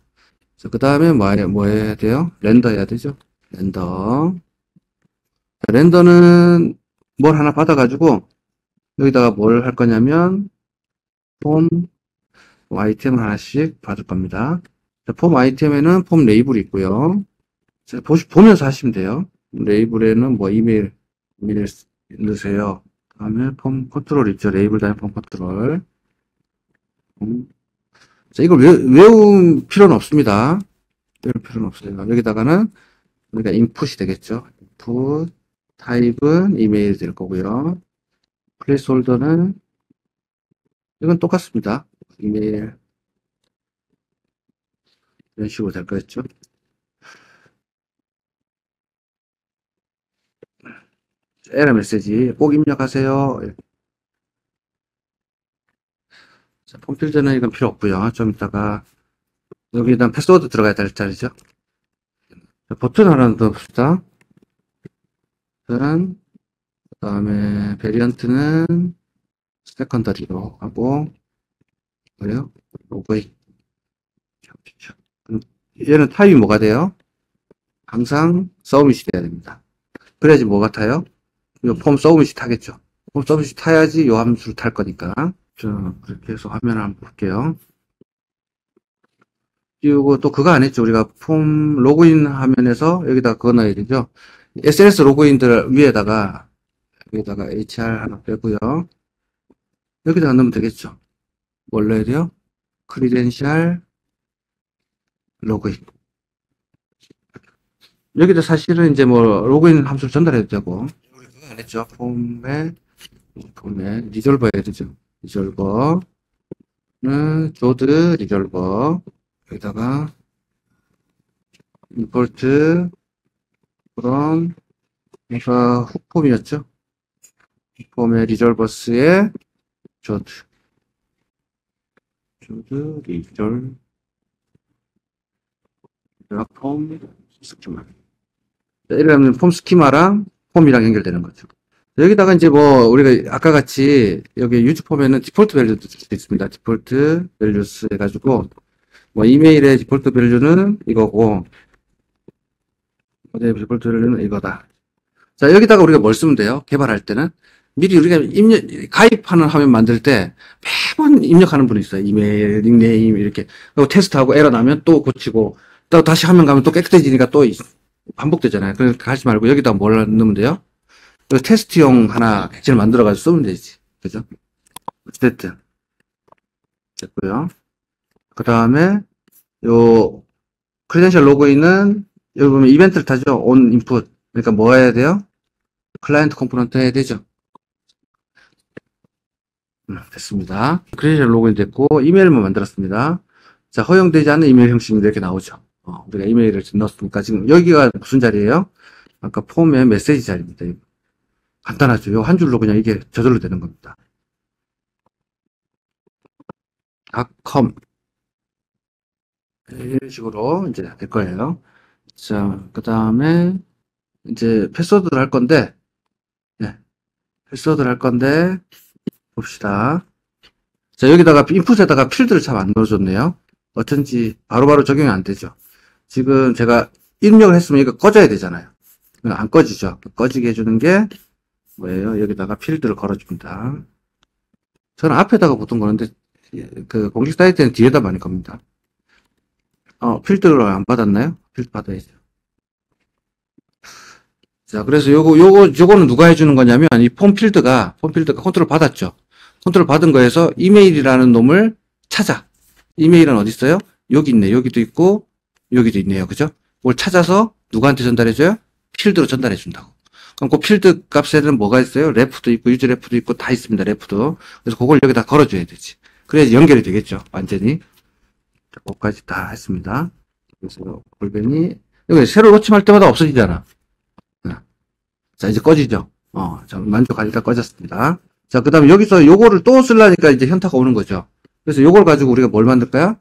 자, 그 다음에 뭐 해야 돼요? 렌더 해야 되죠. 렌더. 자, 렌더는 뭘 하나 받아가지고 여기다가 뭘 할 거냐면 폼 아이템을 하나씩 받을 겁니다. 자, 폼 아이템에는 폼 레이블이 있고요. 자, 보면서 하시면 돼요. 레이블에는 뭐 이메일 넣으세요. 다음에 폼 컨트롤 있죠. 레이블 다음에 폼 컨트롤. 자, 이걸 외울 필요는 없습니다. 외울 필요는 없어요. 여기다가는 그러니까 인풋이 되겠죠. 인풋 타입은 이메일이 될 거고요. 플레이스홀더는 이건 똑같습니다. 이메일 이런 식으로 될 거겠죠. 에러 메시지 꼭 입력하세요. 자, 폼필드는 이건 필요 없고요. 좀 이따가 여기 일단 패스워드 들어가야 될 자리죠. 자, 버튼 하나 더 봅시다. 그 다음에 베리언트는 세컨더리로 하고 뭐예요? 로그인. 얘는 타입이 뭐가 돼요? 항상 서브밋이 돼야 됩니다. 그래야지 뭐 같아요? 폼 서브밋이 타겠죠. 폼 서브밋이 타야지 요 함수를 탈 거니까. 자, 그렇게 해서 화면을 한번 볼게요. 그리고 또 그거 안 했죠. 우리가 폼 로그인 화면에서 여기다 그거 넣어야 되죠. SNS 로그인들 위에다가 여기다가 HR 하나 빼고요. 여기다가 넣으면 되겠죠. 뭘 넣어야 돼요? 크리덴셜 로그인. 여기다 사실은 이제 뭐 로그인 함수를 전달해도 되고 우리 그거 안 했죠. 폼에 리졸버 해야 되죠. 리졸버는 조드 리졸버 여기다가 임포트 from 그러니까 훅폼이었죠. 훅폼의 리졸버스의 조드 리졸 폼 스키마 이러면 폼 스키마랑 폼이랑 연결되는 거죠. 여기다가 이제 뭐 우리가 아까 같이 여기 유즈 폼에는 디폴트 밸류도 줄 수 있습니다. 디폴트 밸류스 해가지고 뭐 이메일의 디폴트 밸류는 이거고 어제 디폴트 밸류는 이거다. 자 여기다가 우리가 뭘 쓰면 돼요? 개발할 때는 미리 우리가 가입하는 화면 만들 때 매번 입력하는 분이 있어요. 이메일, 닉네임 이렇게 그리고 테스트하고 에러 나면 또 고치고 또 다시 화면 가면 또 깨끗해지니까 또 반복되잖아요. 그러니까 하지 말고 여기다 뭘 넣으면 돼요? 테스트용 하나 객체를 만들어가지고 쓰면 되지. 그죠? 어쨌든. 됐고요. 그 다음에, 요, 크리덴셜 로그인은, 여기 보면 이벤트를 타죠. 온 인풋. 그러니까 뭐 해야 돼요? 클라이언트 컴포넌트 해야 되죠. 됐습니다. 크리덴셜 로그인 됐고, 이메일만 만들었습니다. 자, 허용되지 않은 이메일 형식이 이렇게 나오죠. 우리가 이메일을 넣었으니까 지금 여기가 무슨 자리예요? 아까 폼의 메시지 자리입니다. 간단하죠. 요 한 줄로 그냥 이게 저절로 되는 겁니다. .com 이런 식으로 이제 될 거예요. 자, 그 다음에 이제 패스워드를 할 건데, 네, 패스워드를 할 건데 봅시다. 자, 여기다가 인풋에다가 필드를 참 안 넣어줬네요. 어쩐지 바로바로 적용이 안 되죠. 지금 제가 입력을 했으면 이거 꺼져야 되잖아요. 안 꺼지죠. 꺼지게 해주는 게 뭐예요? 여기다가 필드를 걸어줍니다. 저는 앞에다가 보통 거는데 그 공식 사이트는 뒤에다 많이 겁니다. 필드를 안 받았나요? 필드 받아야죠. 자, 그래서 요거는 누가 해주는 거냐면 이 폼 필드가 컨트롤 받았죠. 컨트롤 받은 거에서 이메일이라는 놈을 찾아. 이메일은 어디 있어요? 여기 있네. 여기도 있고 여기도 있네요. 그죠? 뭘 찾아서 누구한테 전달해줘요? 필드로 전달해 준다고. 그럼 그 필드 값에는 뭐가 있어요? 레프도 있고 유즈 레프도 있고 다 있습니다. 레프도. 그래서 그걸 여기다 걸어줘야 되지. 그래야지 연결이 되겠죠. 완전히. 자, 그것까지 다 했습니다. 그래서 골뱅이 여기 새로 로침할 때마다 없어지잖아. 자, 이제 꺼지죠. 자, 만족하니까 꺼졌습니다. 자, 그 다음에 여기서 요거를 또 쓰려니까 이제 현타가 오는 거죠. 그래서 요걸 가지고 우리가 뭘 만들까요?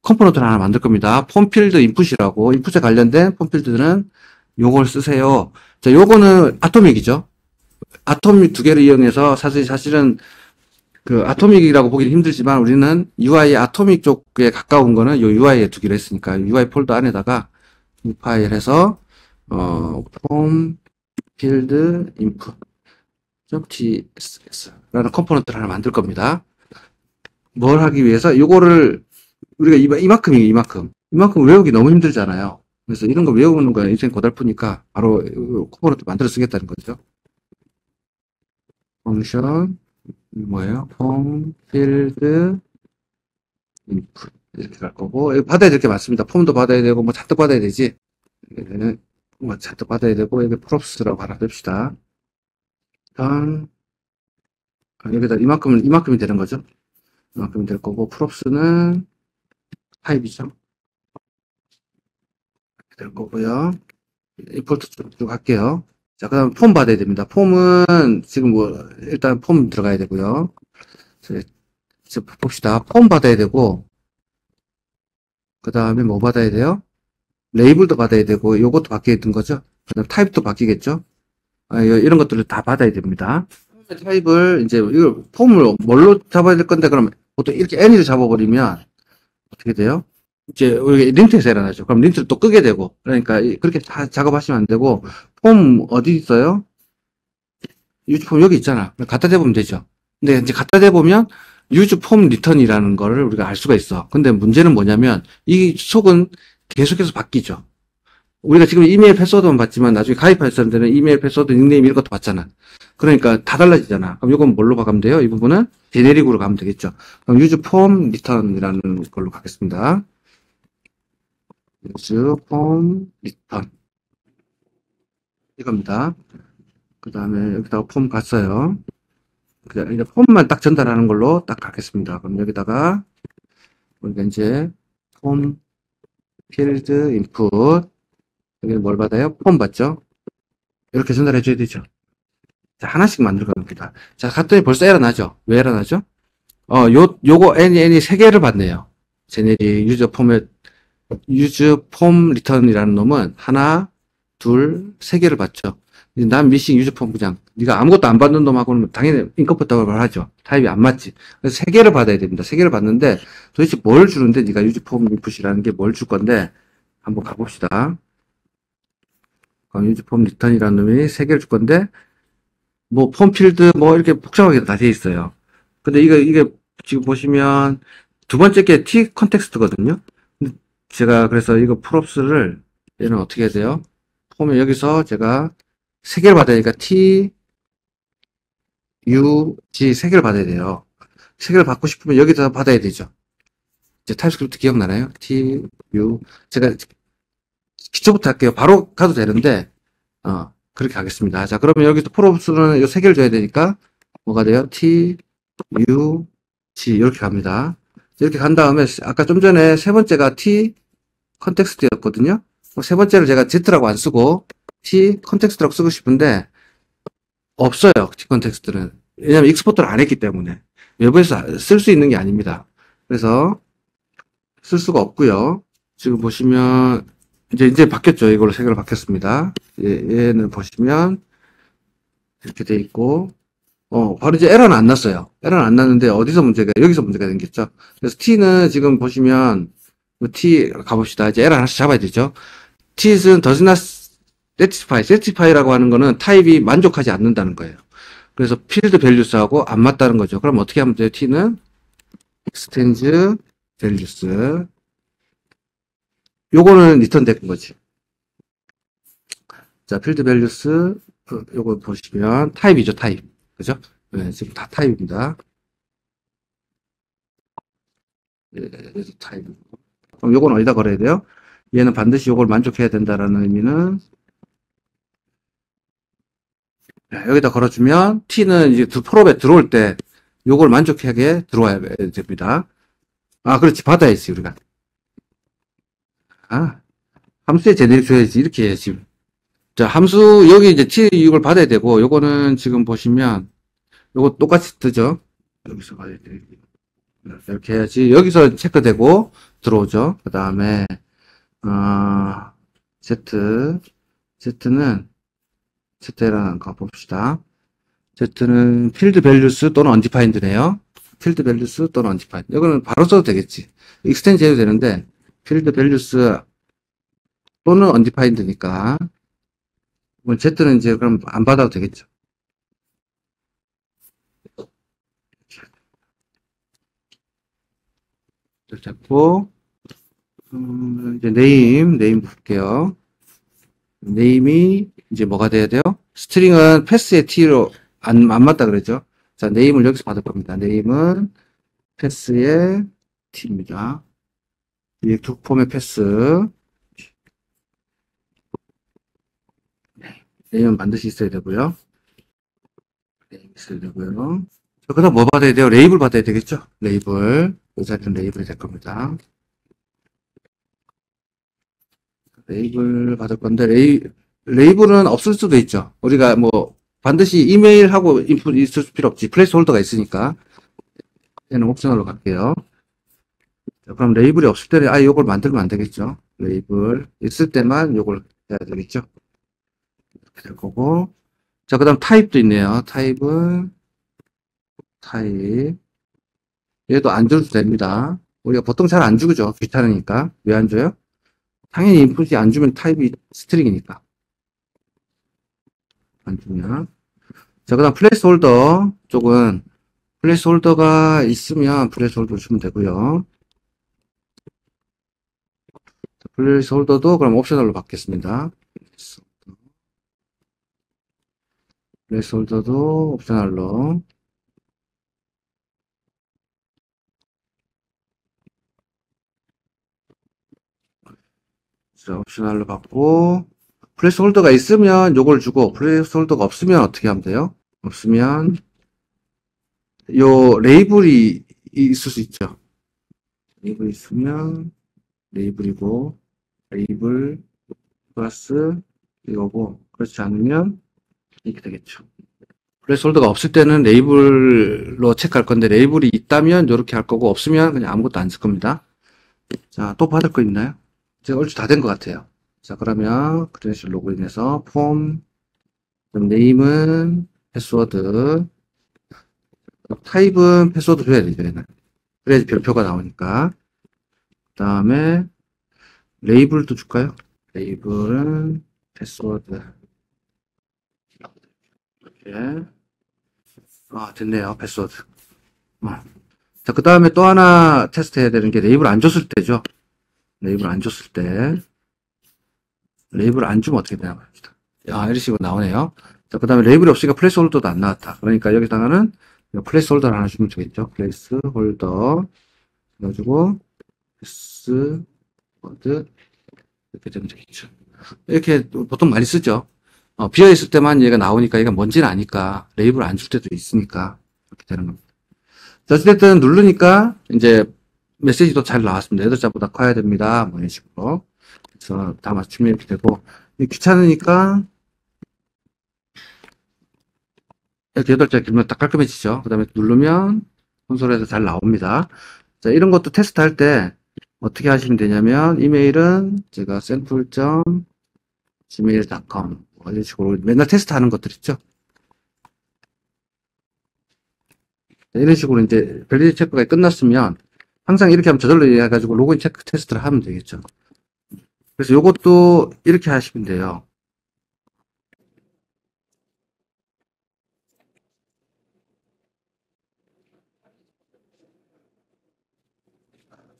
컴포넌트를 하나 만들 겁니다. 폼필드 인풋이라고, 인풋에 관련된 폼필드는 요걸 쓰세요. 자, 요거는 아토믹이죠. 아토믹 두 개를 이용해서 사실은 그 아토믹이라고 보기는 힘들지만 우리는 UI 아토믹 쪽에 가까운 거는 요 UI에 두기로 했으니까 UI 폴더 안에다가 이 파일 해서 폼 필드 인풋 .tss 라는 컴포넌트를 하나 만들 겁니다. 뭘 하기 위해서 요거를 우리가 이만큼이에요. 이만큼 외우기 너무 힘들잖아요. 그래서 이런 거 외우는 거는 인생 고달프니까 바로 컴포넌트 만들어 쓰겠다는 거죠. 펑션 뭐예요? 폼 필드 인풋 이렇게 갈 거고 받아야 될 게 많습니다. 폼도 받아야 되고 뭐 잔뜩 받아야 되지. 뭐 차트 받아야 되고, 여기 프롭스라고 하나 뺍시다. 일단, 여기다 이만큼이 되는 거죠. 이만큼이 될 거고, 프롭스는 타입이죠. 될 거고요. 임포트 쭉 할게요. 자, 그 다음 폼 받아야 됩니다. 폼은 지금 뭐, 일단 폼 들어가야 되고요. 이제 봅시다. 폼 받아야 되고, 그 다음에 뭐 받아야 돼요? 레이블도 받아야 되고, 요것도 바뀌게 된 거죠. 그 다음 타입도 바뀌겠죠. 이런 것들을 다 받아야 됩니다. 타입을, 이제, 이걸, 폼을 뭘로 잡아야 될 건데, 그러면 보통 이렇게 애니를 잡아버리면, 어떻게 돼요? 이제, 우리 린트에서 일어나죠. 그럼 린트를 또 끄게 되고, 그러니까, 그렇게 다 작업하시면 안 되고, 폼 어디 있어요? 유즈폼 여기 있잖아. 갖다 대보면 되죠. 근데 이제 갖다 대보면, 유즈폼 리턴이라는 거를 우리가 알 수가 있어. 근데 문제는 뭐냐면, 이 속은 계속해서 바뀌죠. 우리가 지금 이메일 패스워드만 봤지만 나중에 가입했을 때는 이메일 패스워드, 닉네임 이런 것도 봤잖아. 그러니까 다 달라지잖아. 그럼 이건 뭘로 가면 돼요? 이 부분은 제네릭으로 가면 되겠죠. 그럼 유즈 폼 리턴이라는 걸로 가겠습니다. 유즈 폼 리턴 이겁니다. 그 다음에 여기다가 폼 갔어요. 이제 폼만 딱 전달하는 걸로 딱 가겠습니다. 그럼 여기다가 우리가 이제 폼 필드 인풋 여기는 뭘 받아요? 폼 받죠? 이렇게 전달해 줘야 되죠. 자, 하나씩 만들어 갑니다. 자, 갔더니 벌써 에러 나죠? 왜 에러 나죠? 요거 any 세 개를 받네요. 제네리 유저 폼 리턴이라는 놈은 하나, 둘, 세 개를 받죠. 난 미싱 유저 폼 그냥 네가 아무것도 안 받는 놈하고는 당연히 인컴포터블 하죠. 타입이 안 맞지. 그래서 세 개를 받아야 됩니다. 세 개를 받는데 도대체 뭘 주는데 네가 유저 폼 인풋이라는 게 뭘 줄 건데 한번 가봅시다. 유저 폼 리턴이라는 놈이 세 개를 줄 건데 뭐 폼필드 뭐 이렇게 복잡하게 다 돼 있어요. 근데 이게 지금 보시면 두 번째 게 T 컨텍스트거든요. 제가 그래서 이거 프롭스를 얘는 어떻게 해야 돼요? 폼에 여기서 제가 세 개를 받아야 되니까 T, U, G 세 개를 받아야 돼요. 세 개를 받고 싶으면 여기다 받아야 되죠. 이제 타입스크립트 기억나나요? T, U 제가 기초부터 할게요. 바로 가도 되는데 그렇게 하겠습니다. 자, 그러면 여기서 프롭스는 이 세 개를 줘야 되니까 뭐가 돼요? T, U, G 이렇게 갑니다. 이렇게 간 다음에 아까 좀 전에 세 번째가 T 컨텍스트였거든요. 세 번째를 제가 Z라고 안 쓰고 T 컨텍스트라고 쓰고 싶은데 없어요. T 컨텍스트는. 왜냐면 익스포트를 안 했기 때문에 외부에서 쓸 수 있는 게 아닙니다. 그래서 쓸 수가 없고요. 지금 보시면 이제 바뀌었죠. 이걸로 세 개로 바뀌었습니다. 얘는 보시면 이렇게 돼 있고 바로 이제 에러는 안 났어요. 에러는 안 났는데 여기서 문제가 생겼죠. 그래서 T는 지금 보시면 T 가봅시다. 이제 에러 하나씩 잡아야 되죠. T는 does not satisfy라고 하는 거는 타입이 만족하지 않는다는 거예요. 그래서 필드 밸류스하고 안 맞다는 거죠. 그럼 어떻게 하면 돼요? T는 exchange values 요거는 리턴 된 거지. 자, 필드 밸류스 요거 보시면 타입이죠, 타입. 그죠? 네, 지금 다 타입입니다. 네, 타입. 그럼 요건 어디다 걸어야 돼요? 얘는 반드시 요걸 만족해야 된다라는 의미는 여기다 걸어주면 T는 이제 프롭에 들어올 때 요걸 만족하게 들어와야 됩니다. 그렇지. 받아야지, 우리가. 함수에 제네릭 줘야지. 이렇게 해야지. 자, 함수, 여기 이제 T 이걸 받아야 되고, 요거는 지금 보시면, 요거 똑같이 뜨죠? 여기서 받아야 돼. 이렇게 해야지. 여기서 체크되고, 들어오죠. 그 다음에, Z는 가봅시다. Z는 필드 밸류스 또는 언디파인드네요. 필드 밸류스 또는 언디파인드. 이거는 바로 써도 되겠지. 익스텐드 해도 되는데, 필드 밸류스 또는 언디파인드니까. Z는 이제 그럼 안 받아도 되겠죠. 잡고, 이제 네임 볼게요. 네임이 이제 뭐가 돼야 돼요? 스트링은 패스의 T로 안 맞다 그랬죠? 자, 네임을 여기서 받을 겁니다. 네임은 패스의 T입니다. 이 두 폼의 패스. 네임은 반드시 있어야 되고요. 네임 있어야 되고요. 그 다음 뭐 받아야 돼요? 레이블 받아야 되겠죠? 레이블. 이 자리는 레이블이 될 겁니다. 레이블 받을 건데, 레이블은 없을 수도 있죠. 우리가 뭐, 반드시 이메일하고 인풋 있을 필요 없지. 플레이스 홀더가 있으니까. 얘는 옵셔널로 갈게요. 자, 그럼 레이블이 없을 때는 아예 요걸 만들면 안 되겠죠. 레이블 있을 때만 요걸 해야 되겠죠. 이렇게 될 거고. 자, 그 다음 타입도 있네요. 타입. 얘도 안 줘도 됩니다. 우리가 보통 잘 안 주죠. 귀찮으니까. 왜 안 줘요? 당연히 인풋이 안 주면 타입이 스트링이니까. 안 주면. 자, 그 다음 플레이스 홀더 쪽은 플레이스 홀더가 있으면 플레이스 홀더 주면 되고요. 플레이스 홀더도 그럼 옵셔널로 받겠습니다. 플레이스 홀더도 옵셔널로. 자, 옵셔널로 받고, 플레이스 홀더가 있으면 요걸 주고, 플레이스 홀더가 없으면 어떻게 하면 돼요? 없으면, 요 레이블이 있을 수 있죠. 레이블 있으면, 레이블이고, 레이블 플러스 이거고, 그렇지 않으면, 이렇게 되겠죠. 플레이스 홀더가 없을 때는 레이블로 체크할 건데, 레이블이 있다면 이렇게 할 거고, 없으면 그냥 아무것도 안 쓸 겁니다. 자, 또 받을 거 있나요? 제가 얼추 다 된 것 같아요. 자, 그러면 크레덴셜 로그인해서 폼, 네임은 패스워드, 타입은 패스워드 줘야 되죠, 얘는. 그래야지 별표가 나오니까. 그 다음에 레이블도 줄까요? 레이블은 패스워드. 이렇게. 아, 됐네요, 패스워드. 자, 그 다음에 또 하나 테스트 해야 되는 게 레이블 안 줬을 때죠. 레이블 안 줬을 때. 레이블 안 주면 어떻게 되나 봅시다. 아, 이런 식으로 나오네요. 자, 그 다음에 레이블이 없으니까 플레이스 홀더도 안 나왔다. 그러니까 여기다가는 플레이스 홀더를 하나 주면 되겠죠. 플레이스 홀더. 그래가지고, 패스워드. 이렇게 되면 되겠죠. 이렇게 보통 많이 쓰죠. 비어있을 때만 얘가 나오니까 얘가 뭔지는 아니까 레이블 안 줄 때도 있으니까 이렇게 되는 겁니다. 자, 어쨌든 누르니까 이제 메시지도 잘 나왔습니다. 8자보다 커야 됩니다. 뭐 이런 식으로. 그래서 다 맞추면 이렇게 되고, 귀찮으니까 이렇게 8자 길면 딱 깔끔해지죠. 그 다음에 누르면 콘솔에서 잘 나옵니다. 자, 이런 것도 테스트 할 때 어떻게 하시면 되냐면, 이메일은 제가 sample.gmail.com 이런 식으로 맨날 테스트 하는 것들 있죠. 이런 식으로 이제 밸리드 체크가 끝났으면 항상 이렇게 하면 저절로 해가지고 로그인 체크 테스트를 하면 되겠죠. 그래서 요것도 이렇게 하시면 돼요.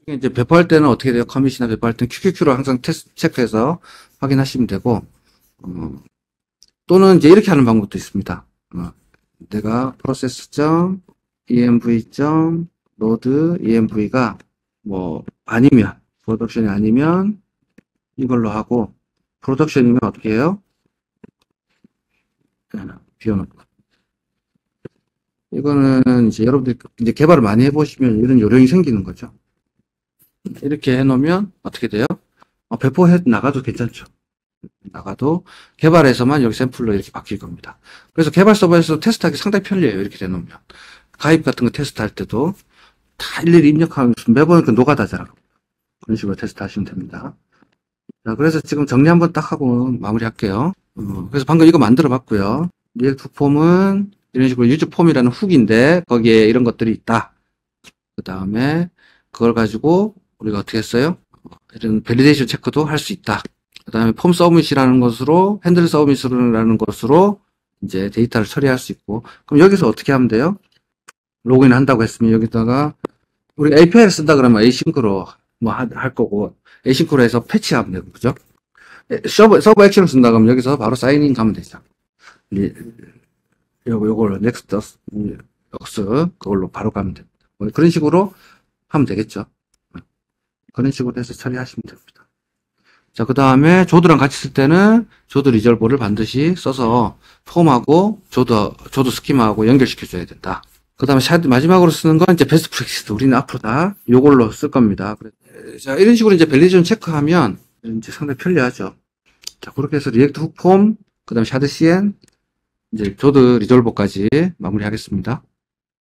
이제 배포할 때는 어떻게 돼요? 커밋이나 배포할 때는 QQQ로 항상 테스트 체크해서 확인하시면 되고, 또는 이제 이렇게 하는 방법도 있습니다. 내가 process.env.load env가 뭐 아니면 프로덕션이 아니면 이걸로 하고, 프로덕션이면 어떻게 해요? 비워놓고. 이거는 이제 여러분들이 이제 개발을 많이 해보시면 이런 요령이 생기는 거죠. 이렇게 해놓으면 어떻게 돼요? 배포해 나가도 괜찮죠. 나가도 개발에서만 여기 샘플로 이렇게 바뀔 겁니다. 그래서 개발 서버에서 테스트하기 상당히 편리해요. 이렇게 돼놓으면. 가입 같은 거 테스트할 때도 다 일일이 입력하면 매번 그 노가다잖아. 그런 식으로 테스트 하시면 됩니다. 자, 그래서 지금 정리 한번 딱 하고 마무리할게요. 그래서 방금 이거 만들어 봤고요. 리액트 폼은 이런 식으로 유즈 폼이라는 훅인데 거기에 이런 것들이 있다. 그 다음에 그걸 가지고 우리가 어떻게 했어요? 이런 밸리데이션 체크도 할 수 있다. 그 다음에 폼 서밋이라는 것으로, 핸들 서밋이라는 것으로 이제 데이터를 처리할 수 있고, 그럼 여기서 어떻게 하면 돼요? 로그인 한다고 했으면 여기다가, 우리 API를 쓴다 그러면 에이싱크로 뭐 할 거고, 에이싱크로 해서 패치하면 되고, 그죠? 서버 액션을 쓴다 그러면 여기서 바로 사인인 가면 되죠. 요걸 넥스트, 그걸로 바로 가면 됩니다. 뭐 그런 식으로 하면 되겠죠. 그런 식으로 해서 처리하시면 됩니다. 자, 그 다음에 조드랑 같이 쓸 때는 조드 리졸버를 반드시 써서 폼하고 조드 스키마하고 연결시켜줘야 된다. 그 다음에 마지막으로 쓰는 건 이제 베스트 프랙티스. 우리는 앞으로 다 요걸로 쓸 겁니다. 자, 이런 식으로 이제 밸리데이션 체크하면 이제 상당히 편리하죠. 자, 그렇게 해서 리액트 훅 폼, 그 다음에 샤드 CN, 이제 조드 리졸버까지 마무리하겠습니다.